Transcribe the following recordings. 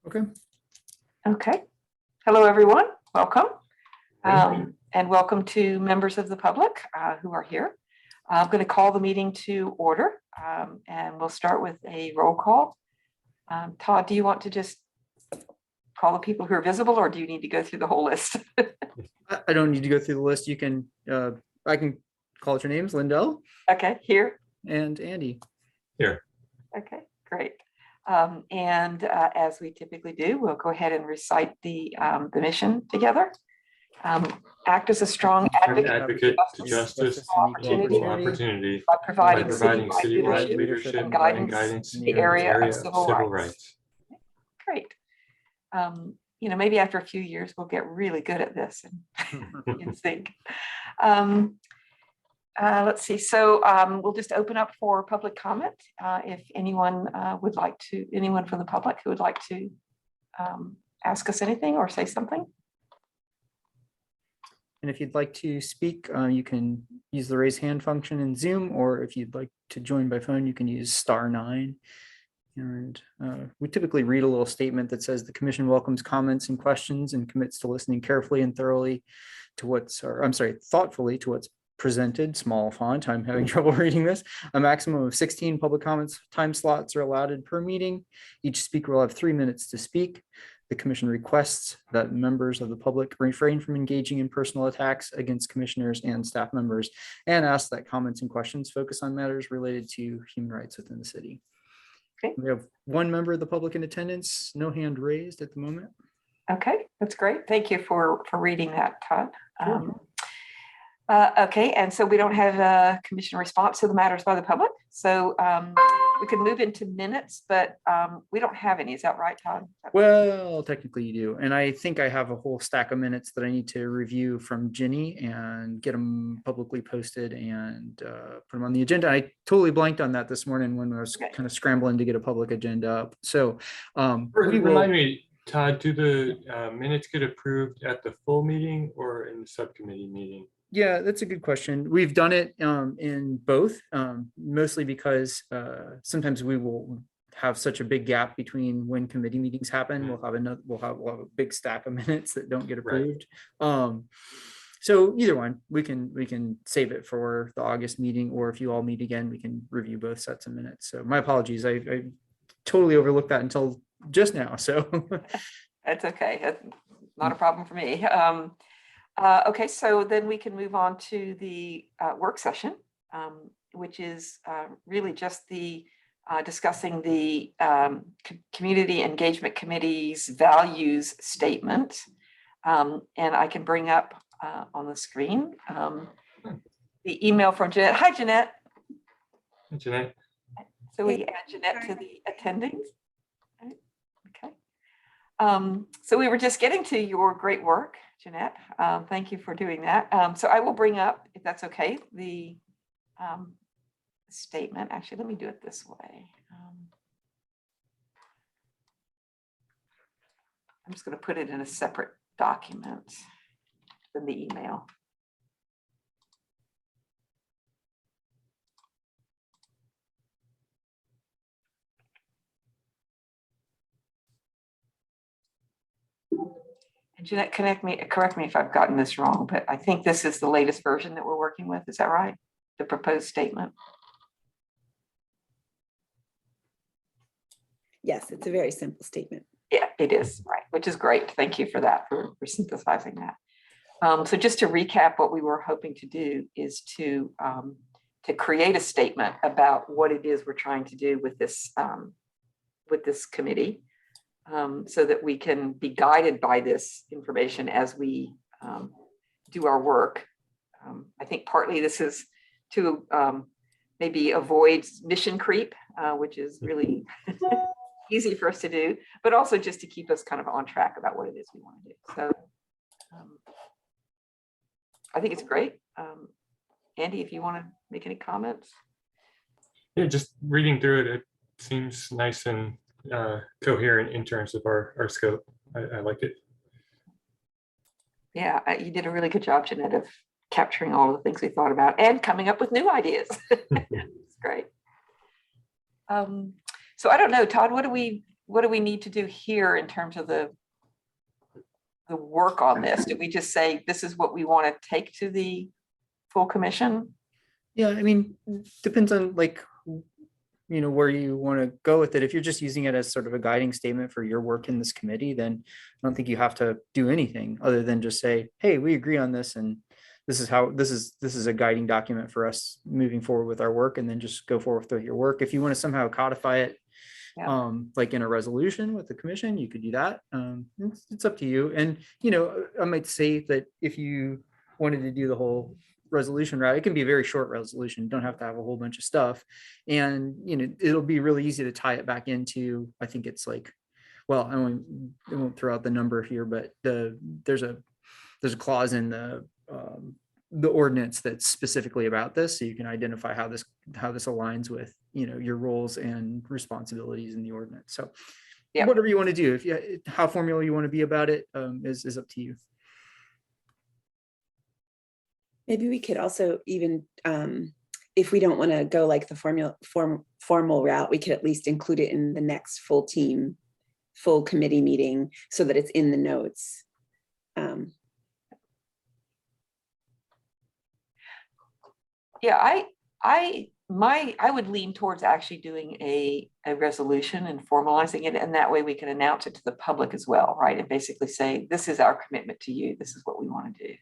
Okay. Okay. Hello, everyone. Welcome. And welcome to members of the public who are here. I'm going to call the meeting to order and we'll start with a roll call. Todd, do you want to just call the people who are visible or do you need to go through the whole list? I don't need to go through the list. You can, I can call out your names, Lindell Okay, here. and Andy. Here. Okay, great. As we typically do, we'll go ahead and recite the mission together. Act as a strong Advocate to justice and equal opportunity by by providing providing citywide citywide leadership and and guidance guidance in the area of civil rights. rights. Great. You know, maybe after a few years, we'll get really good at this and in sync. Let's see. So we'll just open up for public comment. If anyone would like to, anyone from the public who would like to ask us anything or say something. And if you'd like to speak, you can use the raise hand function in Zoom, or if you'd like to join by phone, you can use *9. And we typically read a little statement that says the commission welcomes comments and questions and commits to listening carefully and thoroughly to what's, or I'm sorry, thoughtfully to what's presented. Small font, I'm having trouble reading this. A maximum of 16 public comments time slots are allotted per meeting. Each speaker will have 3 minutes to speak. The commission requests that members of the public refrain from engaging in personal attacks against commissioners and staff members, and asks that comments and questions focus on matters related to human rights within the city. Okay. We have one member of the public in attendance, no hand raised at the moment. Okay, that's great. Thank you for reading that, Todd. Sure. Okay, and so we don't have a commission response to the matters by the public. So we could move into minutes, but we don't have any. Is that right, Todd? Well, technically you do. And I think I have a whole stack of minutes that I need to review from Ginny and get them publicly posted and put them on the agenda. I totally blanked on that this morning when I was kind of scrambling to get a public agenda up. So Remind me, Todd, do the minutes get approved at the full meeting or in the subcommittee meeting? Yeah, that's a good question. We've done it in both, mostly because sometimes we will have such a big gap between when committee meetings happen. We'll have a big stack of minutes that don't get approved. So either one, we can save it for the August meeting, or if you all meet again, we can review both sets of minutes. So my apologies, I totally overlooked that until just now. So that's okay. That's not a problem for me. Okay, so then we can move on to the work session, which is really just the discussing the Community Engagement Committee's values statement. And I can bring up on the screen the email from Jeanette. Hi, Jeanette. Hi, Jeanette. So we add Jeanette to the attendings. Okay. So we were just getting to your great work, Jeanette. Thank you for doing that. So I will bring up, if that's okay, the statement. Actually, let me do it this way. I'm just going to put it in a separate document than the email. And Jeanette, correct me if I've gotten this wrong, but I think this is the latest version that we're working with. Is that right? The proposed statement. Yes, it's a very simple statement. Yeah, it is, right, which is great. Thank you for that, for synthesizing that. So just to recap, what we were hoping to do is to create a statement about what it is we're trying to do with this committee. So that we can be guided by this information as we do our work. I think partly this is to maybe avoid mission creep, which is really easy for us to do, but also just to keep us kind of on track about what it is we want to do. So I think it's great. Andy, if you want to make any comments. Yeah, just reading through it, it seems nice and coherent in terms of our scope. I like it. Yeah, you did a really good job, Jeanette, of capturing all of the things we thought about and coming up with new ideas. It's great. So I don't know, Todd, what do we what do we need to do here in terms of the work on this? Do we just say, this is what we want to take to the full commission? Yeah, I mean, depends on like, where you want to go with it. If you're just using it as sort of a guiding statement for your work in this committee, then I don't think you have to do anything other than just say, hey, we agree on this, and this is how this is a guiding document for us moving forward with our work, and then just go forward with your work. If you want to somehow codify it, Yeah. like in a resolution with the commission, you could do that. It's up to you. And I might say that if you wanted to do the whole resolution route, it can be a very short resolution. You don't have to have a whole bunch of stuff, and it'll be really easy to tie it back into, I think it's like, well, I won't throw out the number here, but there's a clause in the ordinance that's specifically about this, so you can identify how this aligns with your roles and responsibilities in the ordinance. So Yeah. whatever you want to do, how formal you want to be about it, is up to you. Maybe we could also even, if we don't want to go like the formal route, we could at least include it in the next full committee meeting so that it's in the notes. Yeah, I would lean towards actually doing a resolution and formalizing it, and that way we can announce it to the public as well, right? And basically say, this is our commitment to you. This is what we want to do.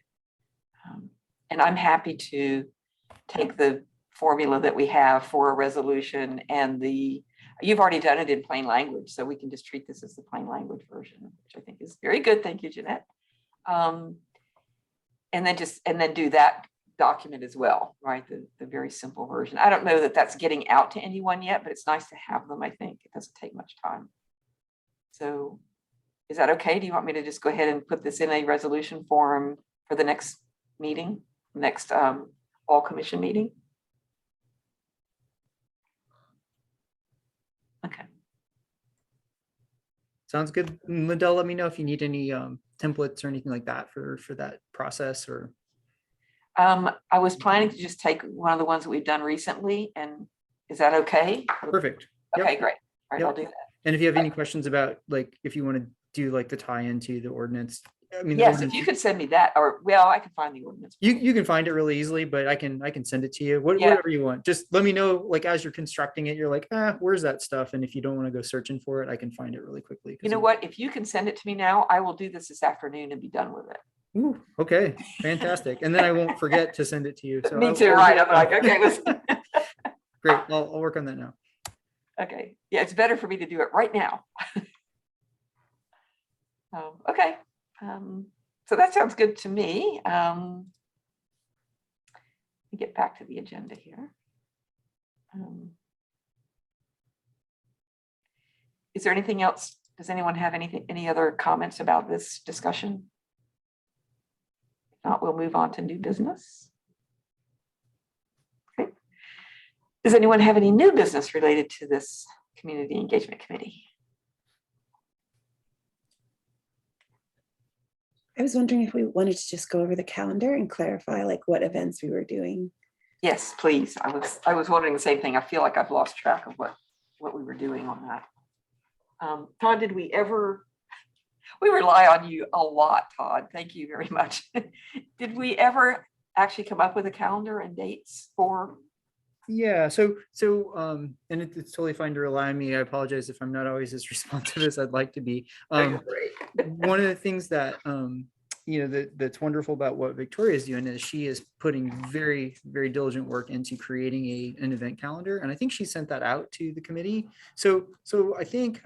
And I'm happy to take the formula that we have for a resolution and you've already done it in plain language, so we can just treat this as the plain language version, which I think is very good. Thank you, Jeanette. And then do that document as well, right? The very simple version. I don't know that that's getting out to anyone yet, but it's nice to have them. I think it doesn't take much time. So is that okay? Do you want me to just go ahead and put this in a resolution form for the next meeting, next all commission meeting? Okay. Sounds good. Lindell, let me know if you need any templates or anything like that for that process. Or I was planning to just take one of the ones that we've done recently, and is that okay? perfect. Okay, Yep. great. All right, Yep. I'll do that. And if you have any questions about, like, if you want to do like the tie into the ordinance, I mean, the Yes, if ordinance- you could send me that, or well, I can find the ordinance. you can find it really easily, but I can send it to you. Yeah. Whatever you want. Just let me know, like, as you're constructing it, you're like, where's that stuff? And if you don't want to go searching for it, I can find it really quickly. You know what? If you can send it to me now, I will do this afternoon and be done with it. Ooh, okay, fantastic. And then I won't forget to send it to you. So Me I'll too, do right? it I'm like, now. okay, listen. Great. I'll work on that now. Okay, yeah, it's better for me to do it right now. Okay, so that sounds good to me. Let me get back to the agenda here. Is there anything else? Does anyone have any other comments about this discussion? If not, we'll move on to new business. Okay. Does anyone have any new business related to this community engagement committee? I was wondering if we wanted to just go over the calendar and clarify like what events we were doing. Yes, please. I was wondering the same thing. I feel like I've lost track of what we were doing on that. Todd, did we ever? We rely on you a lot, Todd. Thank you very much. Did we ever actually come up with a calendar and dates for? Yeah. So and it's totally fine to rely on me. I apologize if I'm not always as responsive as I'd like to be. One of the things that that's wonderful about what Victoria is doing is she is putting very, very diligent work into creating an event calendar, and I think she sent that out to the committee. So I think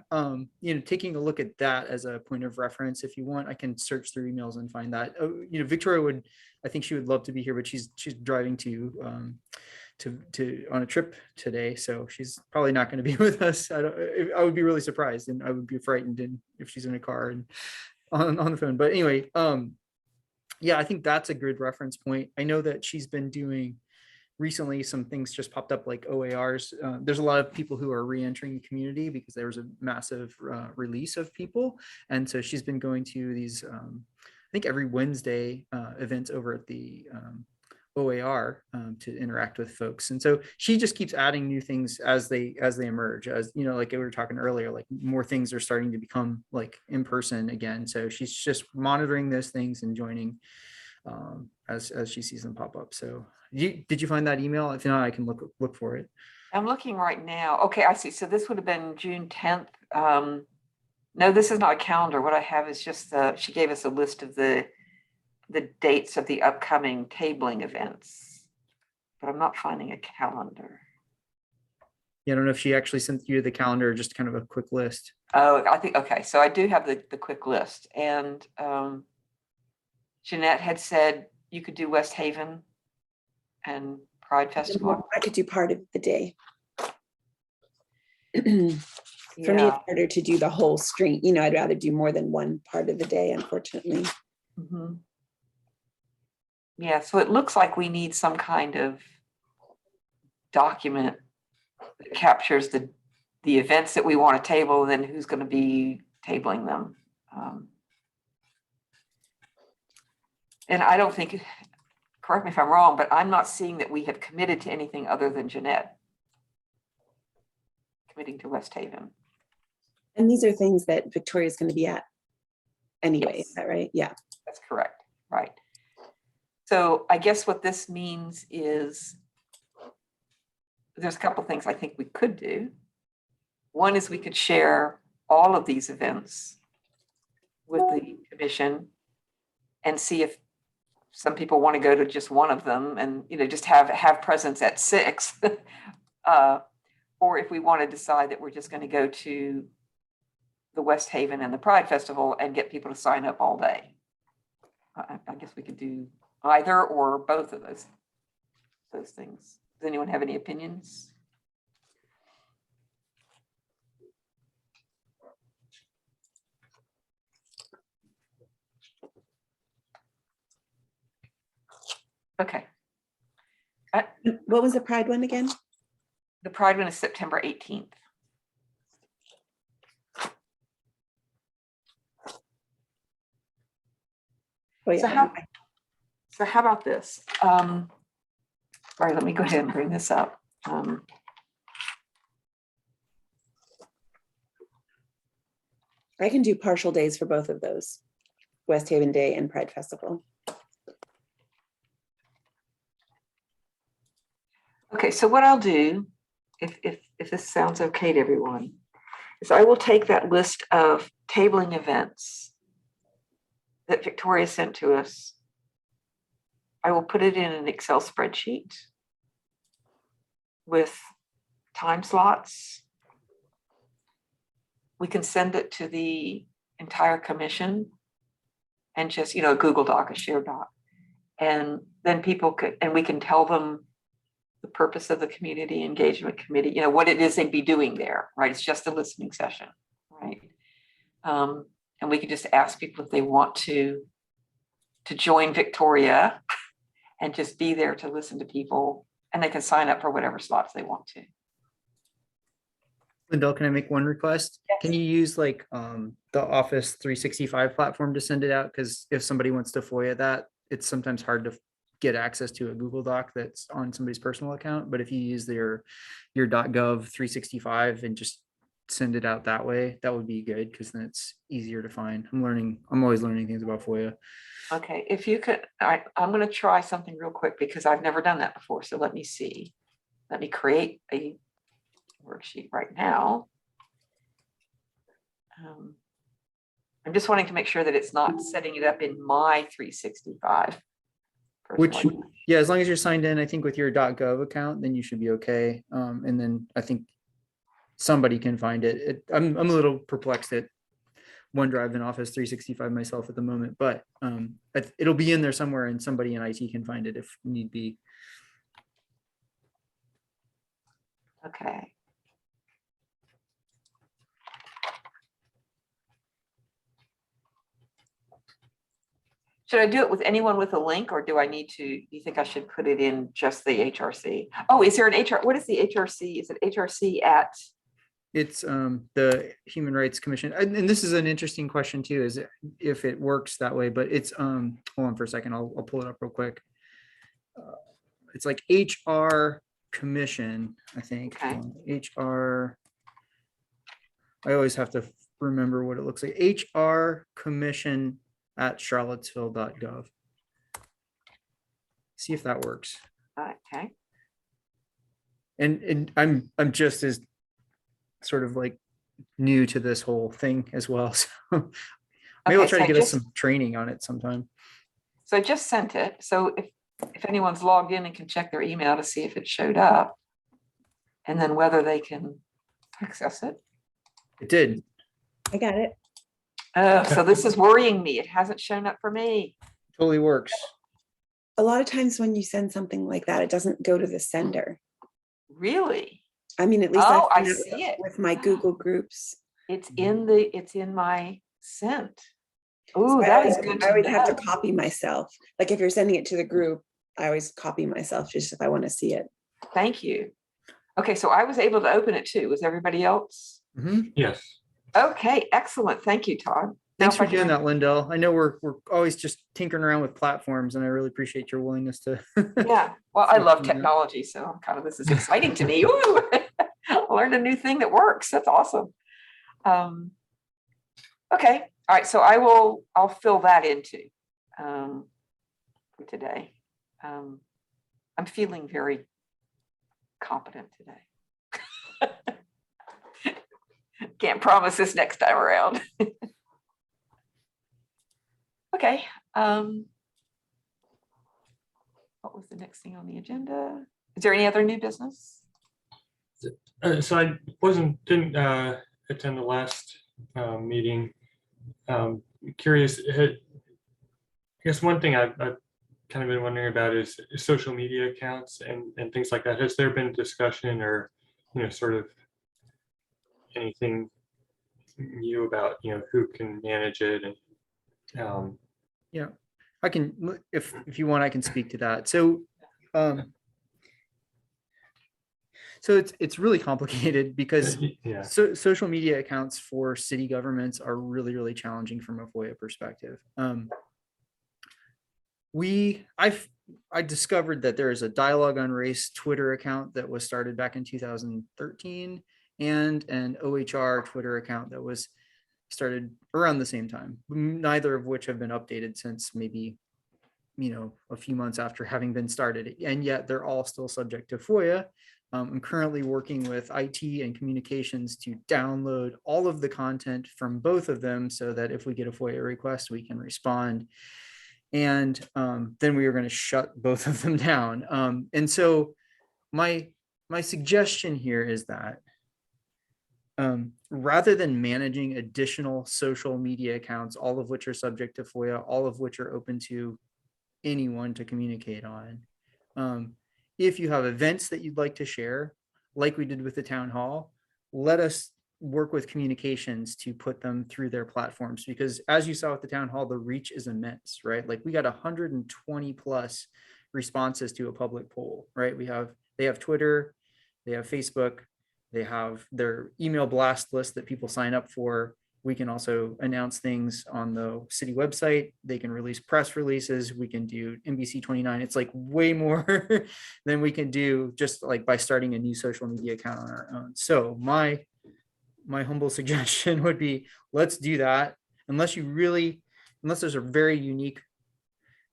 taking a look at that as a point of reference, if you want, I can search through emails and find that. Victoria I think she would love to be here, but she's driving to on a trip today, so she's probably not going to be with us. I would be really surprised, and I would be frightened if she's in a car and on the phone. But anyway, yeah, I think that's a good reference point. I know that she's been doing recently some things just popped up like OARs. There's a lot of people who are re-entering the community because there was a massive release of people, and so she's been going to these I think every Wednesday events over at the OAR to interact with folks. And so she just keeps adding new things as they emerge, as you know, like we were talking earlier, like more things are starting to become like in person again. So she's just monitoring those things and joining as she sees them pop up. So did you find that email? If not, I can look for it. I'm looking right now. Okay, I see. So this would have been June 10th. No, this is not a calendar. What I have is just she gave us a list of the dates of the upcoming tabling events, but I'm not finding a calendar. Yeah, I don't know if she actually sent you the calendar, or just kind of a quick list. Oh, I think, okay, so I do have the quick list, and Jeanette had said you could do West Haven and Pride Festival. I could do part of the day. For me, Yeah. it's harder to do the whole string. You know, I'd rather do more than one part of the day, unfortunately. Mhm. Yeah, so it looks like we need some kind of document that captures the events that we want to table, and then who's going to be tabling them. And I don't think, correct me if I'm wrong, but I'm not seeing that we have committed to anything other than Jeanette committing to West Haven. And these are things that Victoria's going to be at anyway. Yes. Is that right? Yeah. That's correct, right. So I guess what this means is there's a couple things I think we could do. One is we could share all of these events with the commission and see if some people want to go to just one of them and, you know, just have presence at 6. Or if we want to decide that we're just going to go to the West Haven and the Pride Festival and get people to sign up all day. I guess we could do either or both of those things. Does anyone have any opinions? Okay. What was the Pride one again? The Pride one is September 18th. Oh, yeah. So how about this? All right, let me go ahead and bring this up. I can do partial days for both of those, West Haven Day and Pride Festival. Okay, so what I'll do, if this sounds okay to everyone, is I will take that list of tabling events that Victoria sent to us. I will put it in an Excel spreadsheet with time slots. We can send it to the entire commission and just, you know, a Google Doc, a shared doc. And then people could, and we can tell them the purpose of the community engagement committee, you know, what it is they'd be doing there, right? It's just a listening session, right? And we can just ask people if they want to join Victoria and just be there to listen to people, and they can sign up for whatever slots they want to. Lindell, can I make one request? Yes. Can you use like the Office 365 platform to send it out? Because if somebody wants to FOIA that, it's sometimes hard to get access to a Google Doc that's on somebody's personal account. But if you use your .gov 365 and just send it out that way, that would be good, because then it's easier to find. I'm always learning things about FOIA. Okay, if you could, I'm going to try something real quick because I've never done that before. So let me see. Let me create a worksheet right now. I'm just wanting to make sure that it's not setting it up in my 365. Which, personally. yeah, as long as you're signed in, I think with your .gov account, then you should be okay. And then I think somebody can find it. I'm a little perplexed at OneDrive and Office 365 myself at the moment, but it'll be in there somewhere, and somebody in IT can find it if need be. Okay. Should I do it with anyone with a link, or do you think I should put it in just the HRC? Oh, is there an HR? What is the HRC? Is it HRC at? It's the Human Rights Commission. And this is an interesting question too, is if it works that way, but it's, hold on for a second. I'll pull it up real quick. it's like HR Commission, I think. Okay. HR. I always have to remember what it looks like. HR Commission at charlottesville.gov. See if that works. Okay. And I'm just as sort of like new to this whole thing as well. So maybe I'll Okay, try so to I get us just- some training on it sometime. So I just sent it. So if anyone's logged in and can check their email to see if it showed up, and then whether they can access it. It did. I got it. Oh, so this is worrying me. It hasn't shown up for me. Totally works. A lot of times when you send something like that, it doesn't go to the sender. Really? I mean, at least Oh, I found out see it. with my Google Groups. It's in my sent. So Oh, I that always- is good I always to have to know. copy myself. Like if you're sending it to the group, I always copy myself just if I want to see it. Thank you. Okay, so I was able to open it too. Was everybody else? Mhm. Yes. Okay, excellent. Thank you, Todd. Thanks Now for if I doing can- that, Lindell. I know we're always just tinkering around with platforms, and I really appreciate your willingness to. Yeah, well, I love Yeah. technology, so I'm kind of, this is exciting to me. Ooh, I learned a new thing that works. That's awesome. Okay, all right, so I'll fill that into for today. I'm feeling very competent today. Can't promise this next time around. Okay. What was the next thing on the agenda? Is there any other new business? So I didn't attend the last meeting. Curious, I guess one thing I've kind of been wondering about is social media accounts and things like that. Has there been discussion or, sort of anything new about, who can manage it and Yeah, I can, if you want, I can speak to that. So, so it's really complicated because yeah. social media accounts for city governments are really, really challenging from a FOIA perspective. I discovered that there is a Dialogue on Race Twitter account that was started back in 2013 and an OHR Twitter account that was started around the same time, neither of which have been updated since maybe, a few months after having been started. And yet they're all still subject to FOIA. I'm currently working with IT and communications to download all of the content from both of them so that if we get a FOIA request, we can respond. And then we are going to shut both of them down. And so my suggestion here is that rather than managing additional social media accounts, all of which are subject to FOIA, all of which are open to anyone to communicate on, if you have events that you'd like to share, like we did with the town hall, let us work with communications to put them through their platforms, because as you saw at the town hall, the reach is immense, right? Like we got 120 plus responses to a public poll, right? They have Twitter, they have Facebook, they have their email blast list that people sign up for. We can also announce things on the city website. They can release press releases. We can do NBC 29. It's like way more than we can do just like by starting a new social media account on our own. So my humble suggestion would be, let's do that. Unless there's a very unique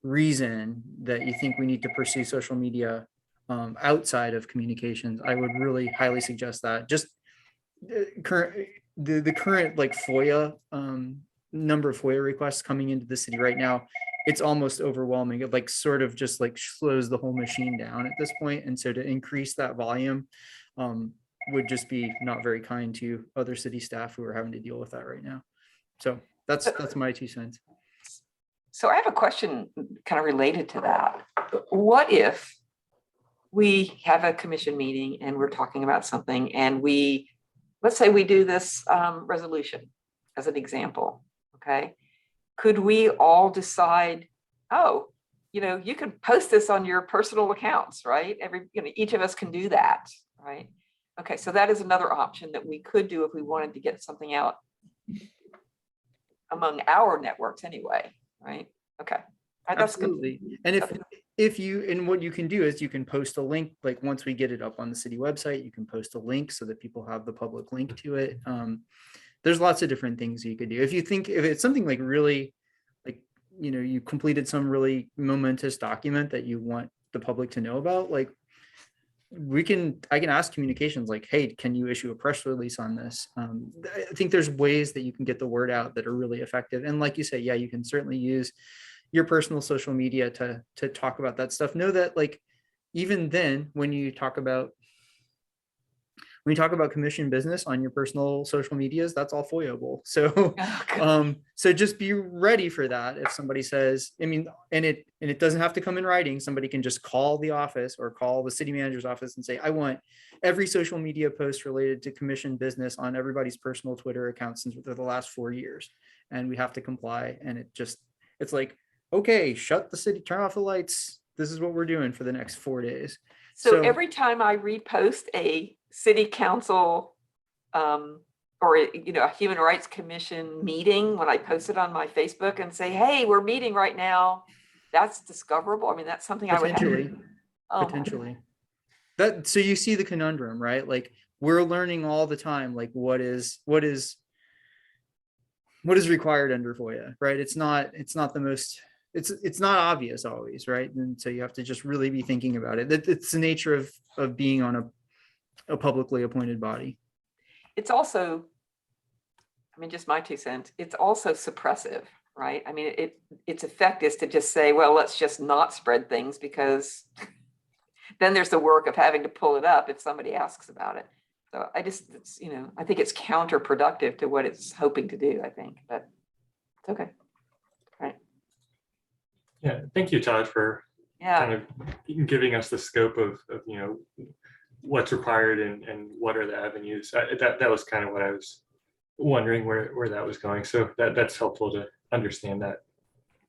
reason that you think we need to pursue social media outside of communications, I would really highly suggest that. Just the current like FOIA number of FOIA requests coming into the city right now, it's almost overwhelming. It like sort of just like slows the whole machine down at this point. And so to increase that volume would just be not very kind to other city staff who are having to deal with that right now. So that's my 2 cents. So I have a question kind of related to that. What if we have a commission meeting and we're talking about something and let's say we do this resolution as an example, okay? Could we all decide, oh, you can post this on your personal accounts, right? Each of us can do that, right? Okay, so that is another option that we could do if we wanted to get something out among our networks anyway, right? Okay. That's good. Absolutely. And if you, and what you can do is you can post a link, like once we get it up on the city website, you can post a link so that people have the public link to it. There's lots of different things you could do. If it's something like really, like, you completed some really momentous document that you want the public to know about, like, I can ask communications like, hey, can you issue a press release on this? I think there's ways that you can get the word out that are really effective. And like you say, yeah, you can certainly use your personal social media to talk about that stuff. Know that, like, even then, when you talk about commission business on your personal social medias, that's all FOIAble. So Oh, God. so just be ready for that. If somebody says, I mean, and it doesn't have to come in writing. Somebody can just call the office or call the city manager's office and say, I want every social media post related to commission business on everybody's personal Twitter accounts since the last 4 years. And we have to comply. And it's like, okay, shut the city, turn off the lights. This is what we're doing for the next 4 days. So every time I repost a city council or a Human Rights Commission meeting, when I post it on my Facebook and say, hey, we're meeting right now, that's discoverable. I mean, that's something I would have. Potentially. Oh, my Potentially. So you see the conundrum, right? Like, we're learning all the time, like what is required under FOIA, right? It's not the most, it's not obvious always, right? And so you have to just really be thinking about it. It's the nature of being on a publicly appointed body. It's also, I mean, just my 2 cents, it's also suppressive, right? I mean, its effect is to just say, well, let's just not spread things, because then there's the work of having to pull it up if somebody asks about it. So I think it's counterproductive to what it's hoping to do, I think, but it's okay. Right. Yeah, thank you, Todd, for Yeah. kind of giving us the scope of what's required and what are the avenues. That was kind of what I was wondering where that was going. So that's helpful to understand that.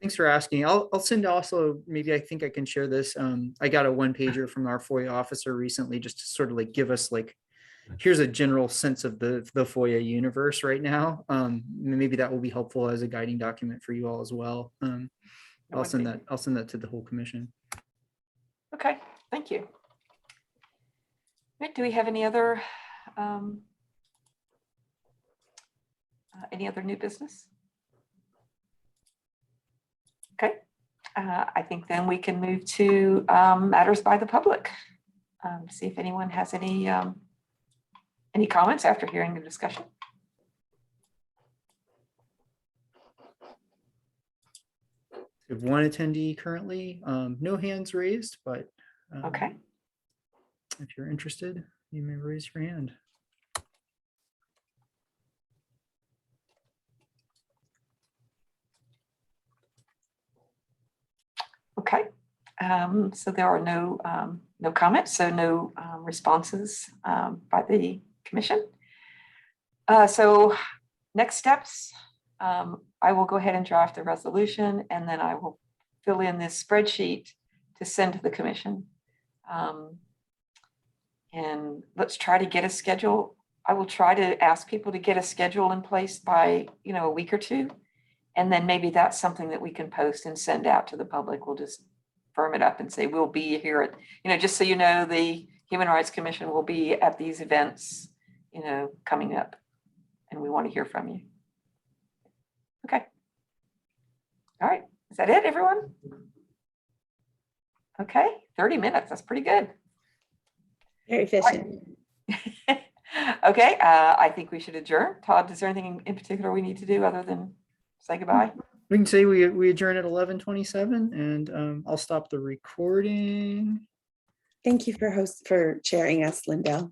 Thanks for asking. I'll send also, maybe I think I can share this. I got a 1-pager from our FOIA officer recently, just to sort of like give us like, here's a general sense of the FOIA universe right now. Maybe that will be helpful as a guiding document for you all as well. I'll send that to the whole commission. Okay, thank you. Right, do we have any other new business? Okay, I think then we can move to matters by the public. See if anyone has any comments after hearing the discussion. We have one attendee currently, no hands raised, but Okay, if you're interested, you may raise your hand. okay. So there are no comments, so no responses by the commission. So next steps, I will go ahead and draft the resolution, and then I will fill in this spreadsheet to send to the commission. And let's try to get a schedule. I will try to ask people to get a schedule in place by, a week or 2. And then maybe that's something that we can post and send out to the public. We'll just firm it up and say, we'll be here at, just so you know, the Human Rights Commission will be at these events, coming up, and we want to hear from you. Okay. All right. Is that it, everyone? Okay. 30 minutes. That's pretty good. Very efficient. Okay. I think we should adjourn. Todd, is there anything in particular we need to do other than say goodbye? We can say we adjourn at 11:27, and I'll stop the recording. Thank you for chairing us, Lindell.